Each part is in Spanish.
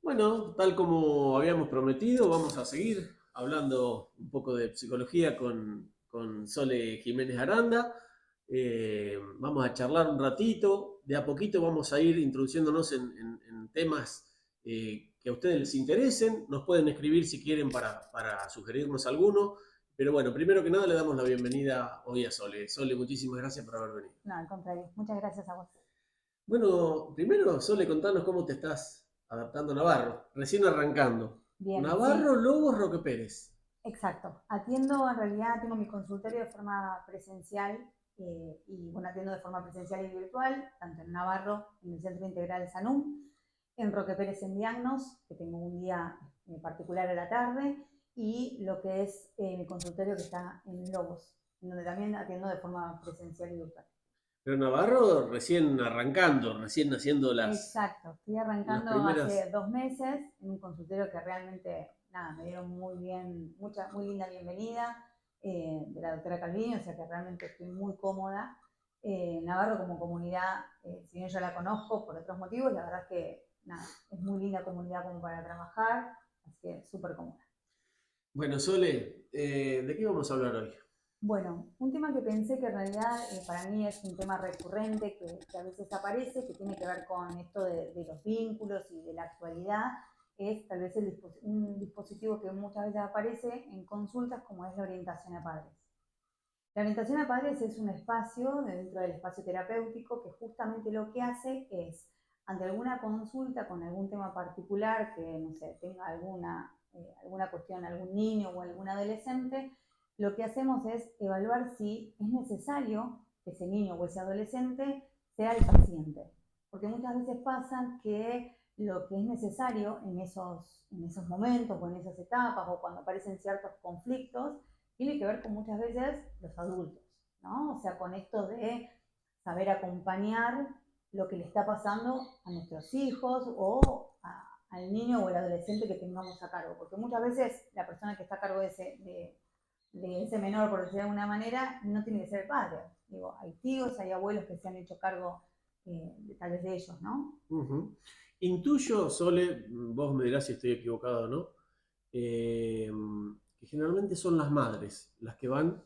Bueno, tal como habíamos prometido, vamos a seguir hablando un poco de psicología con Sole Jiménez Aranda. Vamos a charlar un ratito, de a poquito vamos a ir introduciéndonos en temas que a ustedes les interesen. Nos pueden escribir si quieren para sugerirnos alguno. Pero bueno, primero que nada le damos la bienvenida hoy a Sole. Sole, muchísimas gracias por haber venido. No, al contrario. Muchas gracias a vos. Bueno, primero, Sole, contanos cómo te estás adaptando a Navarro, recién arrancando. Bien, sí, Navarro, Lobos, Roque Pérez. exacto. Atiendo, en realidad, tengo mi consultorio de forma presencial y, bueno, atiendo de forma presencial y virtual, tanto en Navarro, en el Centro Integral de Sanum, en Roque Pérez en Diagnos, que tengo un día particular a la tarde, y lo que es mi consultorio que está en Lobos, en donde también atiendo de forma presencial y virtual. Pero Navarro recién arrancando, recién haciendo Exacto, estoy las arrancando hace primeras. 2 meses en un consultorio que realmente, nada, me dieron muy bien, muy linda bienvenida de la doctora Calviño, o sea que realmente estoy muy cómoda. Navarro como comunidad, si bien yo la conozco por otros motivos, la verdad es que, nada, es muy linda comunidad como para trabajar, así que súper cómoda. Bueno, Sole, ¿de qué vamos a hablar hoy? Bueno, un tema que pensé que en realidad para mí es un tema recurrente que a veces aparece, que tiene que ver con esto de los vínculos y de la actualidad, es tal vez un dispositivo que muchas veces aparece en consultas como es la orientación a padres. La orientación a padres es un espacio dentro del espacio terapéutico que justamente lo que hace es, ante alguna consulta con algún tema particular que, no sé, tenga alguna cuestión, algún niño o algún adolescente, lo que hacemos es evaluar si es necesario que ese niño o ese adolescente sea el paciente. Porque muchas veces pasa que lo que es necesario en esos momentos o en esas etapas o cuando aparecen ciertos conflictos tiene que ver con muchas veces los adultos, ¿no? O sea, con esto de saber acompañar lo que le está pasando a nuestros hijos o al niño o el adolescente que tengamos a cargo, porque muchas veces la persona que está a cargo de ese menor, por decirlo de alguna manera, no tiene que ser el padre. Digo, hay tíos, hay abuelos que se han hecho cargo tal vez de ellos, ¿no? Ujú. Intuyo, Sole, vos me dirás si estoy equivocado o no, eh, que generalmente son las madres las que van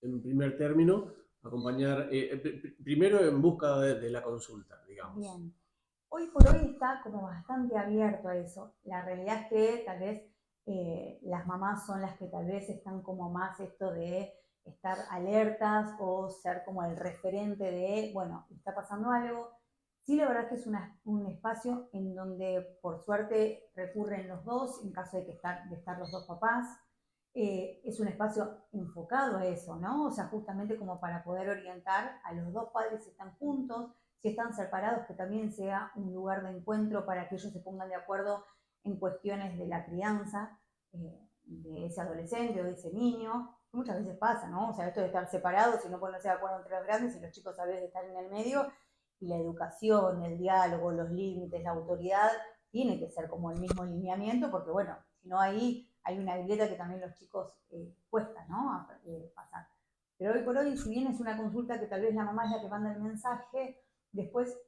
en primer término a acompañar, primero en busca de la consulta, digamos. Bien. Hoy por hoy está como bastante abierto a eso. La realidad es que tal vez las mamás son las que tal vez están como más esto de estar alertas o ser como el referente de, bueno, está pasando algo. Sí, la verdad es que es un espacio en donde por suerte recurren los dos en caso de estar los dos papás. Es un espacio enfocado a eso, ¿no? O sea, justamente como para poder orientar a los dos padres si están juntos, si están separados, que también sea un lugar de encuentro para que ellos se pongan de acuerdo en cuestiones de la crianza de ese adolescente o de ese niño. Muchas veces pasa, ¿no? O sea, esto de estar separados y no ponerse de acuerdo entre los grandes y los chicos a veces están en el medio, y la educación, el diálogo, los límites, la autoridad, tiene que ser como el mismo lineamiento, porque bueno, si no ahí hay una grieta que también los chicos cuesta, ¿no? Pasar. Pero hoy por hoy, si bien es una consulta que tal vez la mamá es la que manda el mensaje, después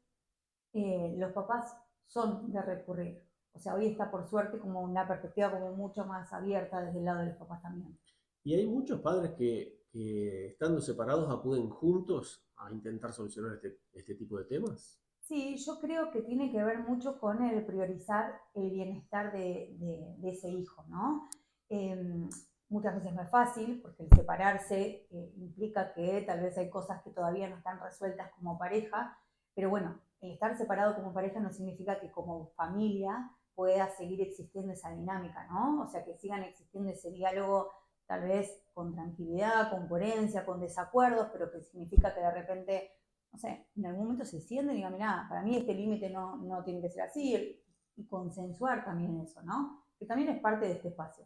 los papás son de recurrir. O sea, hoy está por suerte como una perspectiva como mucho más abierta desde el lado de los papás también. Y hay muchos padres que estando separados acuden juntos a intentar solucionar este tipo de temas. Sí, yo creo que tiene que ver mucho con el priorizar el bienestar de ese hijo, ¿no? Eh, Muchas veces no es fácil porque el separarse implica que tal vez hay cosas que todavía no están resueltas como pareja, pero bueno, el estar separado como pareja no significa que como familia pueda seguir existiendo esa dinámica, ¿no? O sea, que sigan existiendo ese diálogo tal vez con tranquilidad, con coherencia, con desacuerdos, pero que significa que de repente no sé, en algún momento se sienten y digan, mirá, para mí este límite no tiene que ser así, y consensuar también eso, ¿no? Que también es parte de este espacio.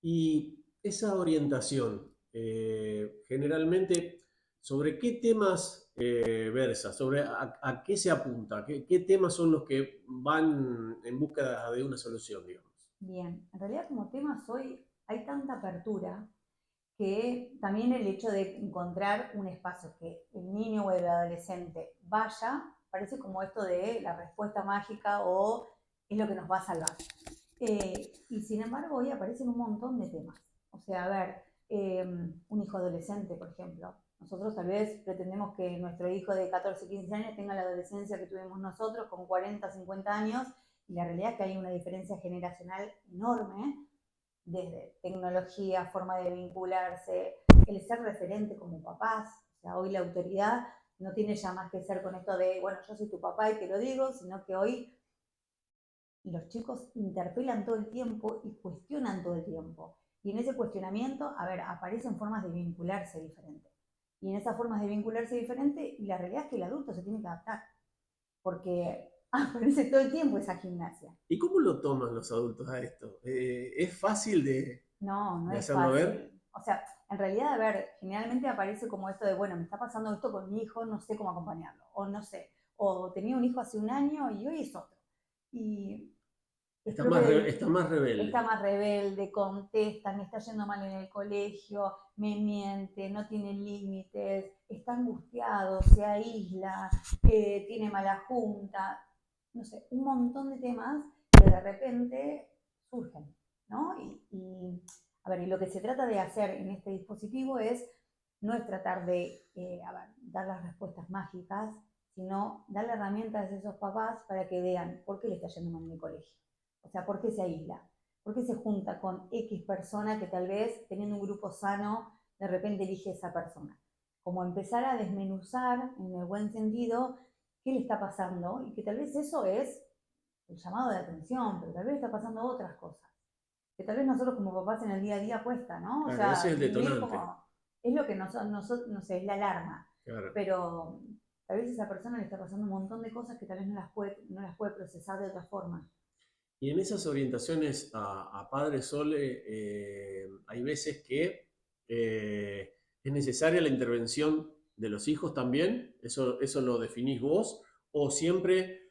Y esa orientación, generalmente, ¿sobre qué temas versa? ¿Sobre a qué se apunta? ¿Qué temas son los que van en búsqueda de una solución, digamos? Bien, en realidad como temas hoy hay tanta apertura que también el hecho de encontrar un espacio que el niño o el adolescente vaya, parece como esto de la respuesta mágica o es lo que nos va a salvar. Y sin embargo, hoy aparecen un montón de temas. O sea, a ver, un hijo adolescente, por ejemplo. Nosotros tal vez pretendemos que nuestro hijo de 14, 15 años tenga la adolescencia que tuvimos nosotros con 40, 50 años, y la realidad es que hay una diferencia generacional enorme, desde tecnología, forma de vincularse, el ser referente como papás. O sea, hoy la autoridad no tiene ya más que ser con esto de, bueno, yo soy tu papá y te lo digo, sino que hoy los chicos interpelan todo el tiempo y cuestionan todo el tiempo. Y en ese cuestionamiento, a ver, aparecen formas de vincularse diferentes. Y en esas formas de vincularse diferentes, la realidad es que el adulto se tiene que adaptar, porque aparece todo el tiempo esa gimnasia. ¿Y cómo lo toman los adultos a esto? ¿Es fácil No, no de es hacerlo ver? fácil. O sea, en realidad, a ver, generalmente aparece como esto de, bueno, me está pasando esto con mi hijo, no sé cómo acompañarlo, o no sé, o tenía un hijo hace un año y hoy es otro. Y es propio Está más está rebelde. más rebelde, contesta, me está yendo mal en el colegio, me miente, no tiene límites, está angustiado, se aísla, tiene mala junta, no sé, un montón de temas que de repente surgen, ¿no? A ver, y lo que se trata de hacer en este dispositivo no es tratar de a ver, dar las respuestas mágicas, sino darle herramientas a esos papás para que vean por qué le está yendo mal en el colegio. O sea, ¿por qué se aísla? ¿Por qué se junta con X persona que tal vez teniendo un grupo sano de repente elige esa persona? Como empezar a desmenuzar en el buen sentido qué le está pasando y que tal vez eso es el llamado de atención, pero tal vez está pasando otras cosas. Que tal vez nosotros como papás en el día a día cuesta, ¿no? O Claro, ese sea, es el vivir detonante. como, es lo que nosotros, no sé, es la alarma, Claro. pero tal vez a esa persona le está pasando un montón de cosas que tal vez no las puede procesar de otra forma. Y en esas orientaciones a Padre Sole, hay veces que es necesaria la intervención de los hijos también, eso lo definís vos, o siempre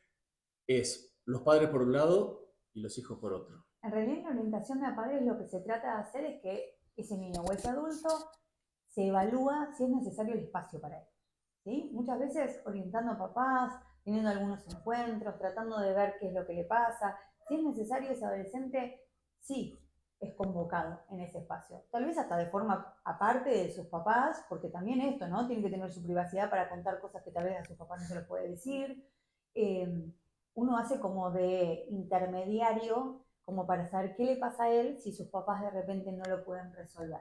es los padres por un lado y los hijos por otro. En realidad, en la orientación de padres lo que se trata de hacer es que ese niño o ese adulto se evalúa si es necesario el espacio para él. ¿Sí? Muchas veces orientando a papás, teniendo algunos encuentros, tratando de ver qué es lo que le pasa. Si es necesario, ese adolescente sí es convocado en ese espacio. Tal vez hasta de forma aparte de sus papás, porque también esto, ¿no? Tiene que tener su privacidad para contar cosas que tal vez a sus papás no se los puede decir. Eh, Uno hace como de intermediario, como para saber qué le pasa a él si sus papás de repente no lo pueden resolver.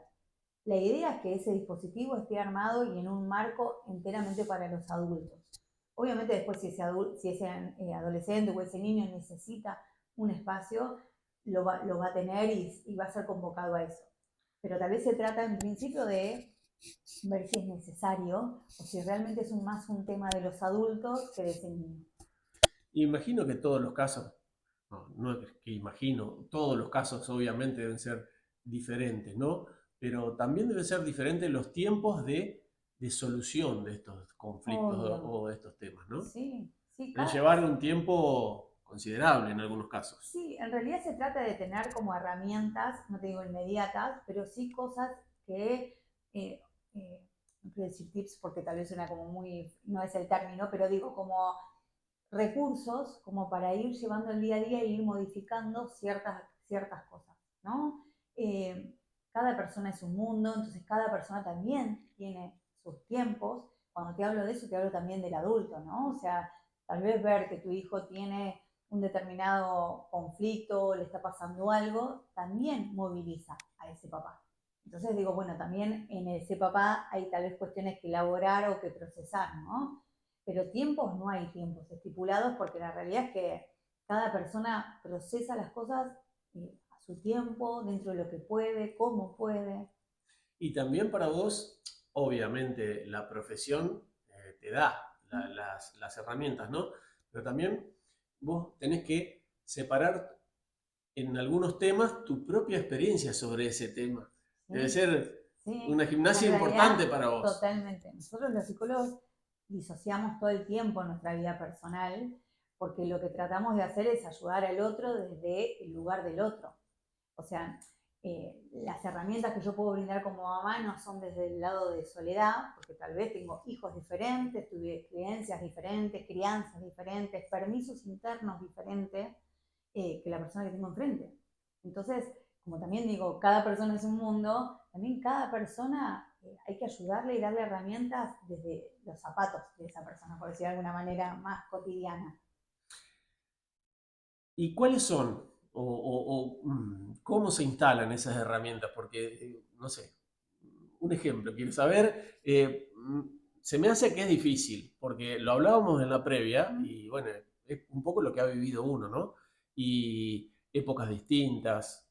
La idea es que ese dispositivo esté armado y en un marco enteramente para los adultos. Obviamente después si ese adolescente o ese niño necesita un espacio, lo va a tener y va a ser convocado a eso. Pero tal vez se trata en principio de ver si es necesario o si realmente es más un tema de los adultos que de ese niño. Imagino que todos los casos, no es que imagino, todos los casos obviamente deben ser diferentes, ¿no? Pero también deben ser diferentes los tiempos de solución de estos conflictos Obvio. o de estos temas, ¿no? Sí, sí, Deben llevar un tiempo considerable en algunos casos. sí, en realidad se trata de tener como herramientas, no te digo inmediatas, pero sí cosas que, no quiero decir tips porque tal vez suena como muy, no es el término, pero digo como recursos como para ir llevando el día a día e ir modificando ciertas cosas, ¿no? Eh, Cada persona es un mundo, entonces cada persona también tiene sus tiempos. Cuando te hablo de eso, te hablo también del adulto, ¿no? O sea, tal vez ver que tu hijo tiene un determinado conflicto, le está pasando algo, también moviliza a ese papá. Entonces digo, bueno, también en ese papá hay tal vez cuestiones que elaborar o que procesar, ¿no? Pero tiempos no hay tiempos estipulados porque la realidad es que cada persona procesa las cosas a su tiempo, dentro de lo que puede, cómo puede. Y también para vos, obviamente, la profesión te da las herramientas, ¿no? Pero también vos tenés que separar en algunos temas tu propia experiencia sobre ese tema. Debe ¿Sí? ser Sí, una en gimnasia realidad, importante para vos. totalmente. Nosotros los psicólogos disociamos todo el tiempo nuestra vida personal porque lo que tratamos de hacer es ayudar al otro desde el lugar del otro. O sea, las herramientas que yo puedo brindar como mamá no son desde el lado de soledad, porque tal vez tengo hijos diferentes, tuve creencias diferentes, crianzas diferentes, permisos internos diferentes, que la persona que tengo enfrente. Entonces, como también digo, cada persona es un mundo, también cada persona hay que ayudarle y darle herramientas desde los zapatos de esa persona, por decir de alguna manera más cotidiana. ¿Y cuáles son cómo se instalan esas herramientas? Porque, no sé, un ejemplo, quiero saber, se me hace que es difícil, porque lo hablábamos en la previa y bueno, es un poco lo que ha vivido uno, ¿no? Y épocas distintas,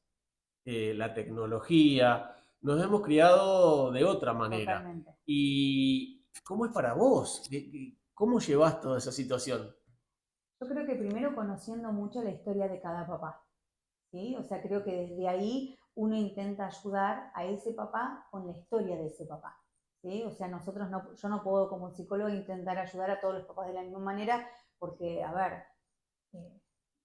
la tecnología, nos hemos criado de otra manera. Totalmente. ¿Y cómo es para vos? ¿Cómo llevas toda esa situación? Yo creo que primero conociendo mucho la historia de cada papá, ¿sí? O sea, creo que desde ahí uno intenta ayudar a ese papá con la historia de ese papá, ¿sí? O sea, yo no puedo como psicólogo intentar ayudar a todos los papás de la misma manera, porque, a ver, eh,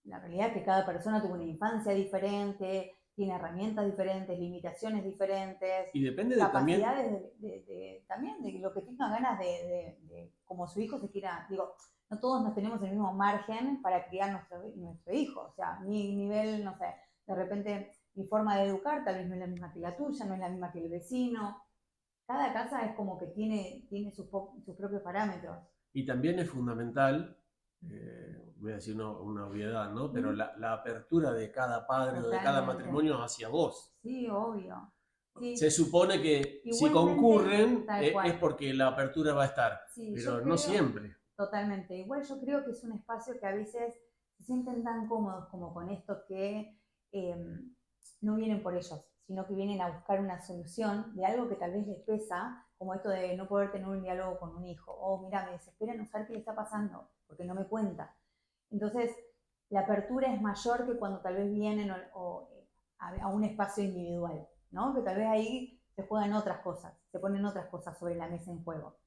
la realidad es que cada persona tuvo una infancia diferente, tiene herramientas diferentes, limitaciones diferentes, Y depende de también, capacidades también de lo que tenga ganas como su hijo se quiera, digo, no todos nos tenemos el mismo margen para criar nuestro hijo, o sea, mi nivel, no sé, de repente mi forma de educar tal vez no es la misma que la tuya, no es la misma que el vecino, cada casa es como que tiene sus propios parámetros. y también es fundamental, voy a decir una obviedad, ¿no? Pero ¿Mm? la apertura de cada padre o de cada Totalmente. matrimonio hacia vos. Sí, obvio. Se Sí, supone que si igualmente, concurren tal es cual. porque la apertura va a estar, Sí, yo pero no creo, siempre. totalmente. Igual yo creo que es un espacio que a veces se sienten tan cómodos como con esto que eh, no vienen por ellos, sino que vienen a buscar una solución de algo que tal vez les pesa, como esto de no poder tener un diálogo con un hijo. O mira, me desespera no saber qué le está pasando, porque no me cuenta. Entonces, la apertura es mayor que cuando tal vez vienen a un espacio individual, ¿no? Que tal vez ahí se juegan otras cosas, se ponen otras cosas sobre la mesa en juego.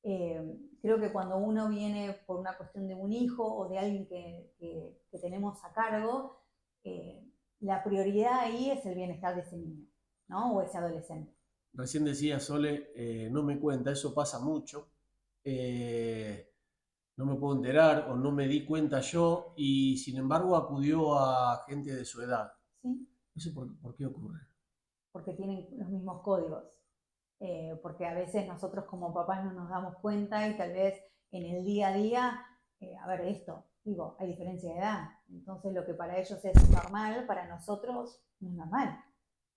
Creo que cuando uno viene por una cuestión de un hijo o de alguien que tenemos a cargo, la prioridad ahí es el bienestar de ese niño, ¿no? O ese adolescente. Recién decía Sole, no me cuenta, eso pasa mucho. Eh, no me puedo enterar o no me di cuenta yo y sin embargo acudió a gente de su edad. ¿Sí? ¿Eso por qué ocurre? Porque tienen los mismos códigos. Porque a veces nosotros como papás no nos damos cuenta y tal vez en el día a día, a ver, esto, digo, hay diferencia de edad. Entonces lo que para ellos es normal, para nosotros no es normal.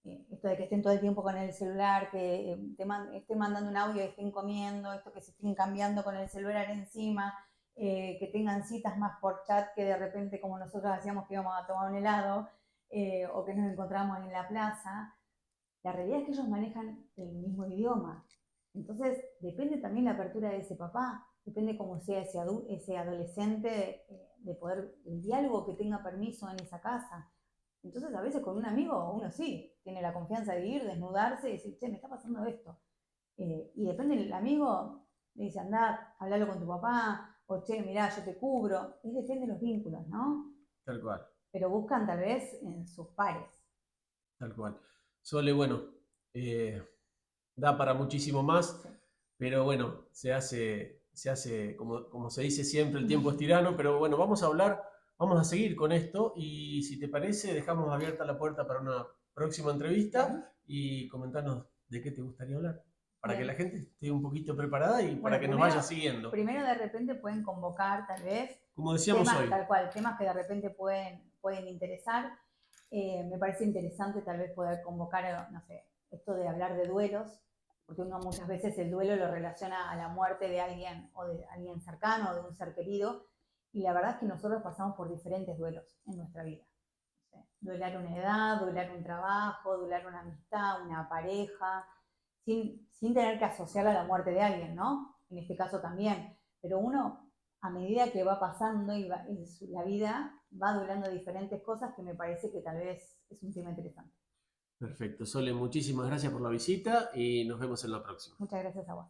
Esto de que estén todo el tiempo con el celular, que estén mandando un audio y estén comiendo, esto que se estén cambiando con el celular encima, que tengan citas más por chat que de repente como nosotros hacíamos que íbamos a tomar un helado o que nos encontramos en la plaza, la realidad es que ellos manejan el mismo idioma. Entonces, depende también la apertura de ese papá, depende cómo sea ese adolescente, de poder, el diálogo que tenga permiso en esa casa. Entonces, a veces con un amigo, uno sí, tiene la confianza de ir, desnudarse y decir, che, me está pasando esto. Y depende del amigo, le dice, andá, hablalo con tu papá, o che, mirá, yo te cubro. Es depende de los vínculos, ¿no? Tal cual, Pero buscan tal vez en sus pares. tal cual. Sole, bueno, eh, da para muchísimo más, Sí. pero bueno, se hace como se dice siempre, el tiempo es tirano, pero bueno, vamos a hablar, vamos a seguir con esto y si te parece, dejamos abierta la puerta para una próxima entrevista Bien, y comentarnos de qué te gustaría hablar, para que la bien. gente esté un poquito preparada y para Bueno, que nos vaya siguiendo. primero de repente pueden convocar tal vez Como decíamos temas, hoy, tal cual, temas que de repente pueden interesar. Me parece interesante tal vez poder convocar, no sé, esto de hablar de duelos, porque uno muchas veces el duelo lo relaciona a la muerte de alguien o de alguien cercano o de un ser querido, y la verdad es que nosotros pasamos por diferentes duelos en nuestra vida. No sé, duelar una edad, duelar un trabajo, dular una amistad, una pareja, sin tener que asociarla a la muerte de alguien, ¿no? En este caso también. Pero uno, a medida que va pasando la vida, va duelando diferentes cosas que me parece que tal vez es un tema interesante. perfecto. Sole, muchísimas gracias por la visita y nos vemos en la próxima. Muchas gracias a vos.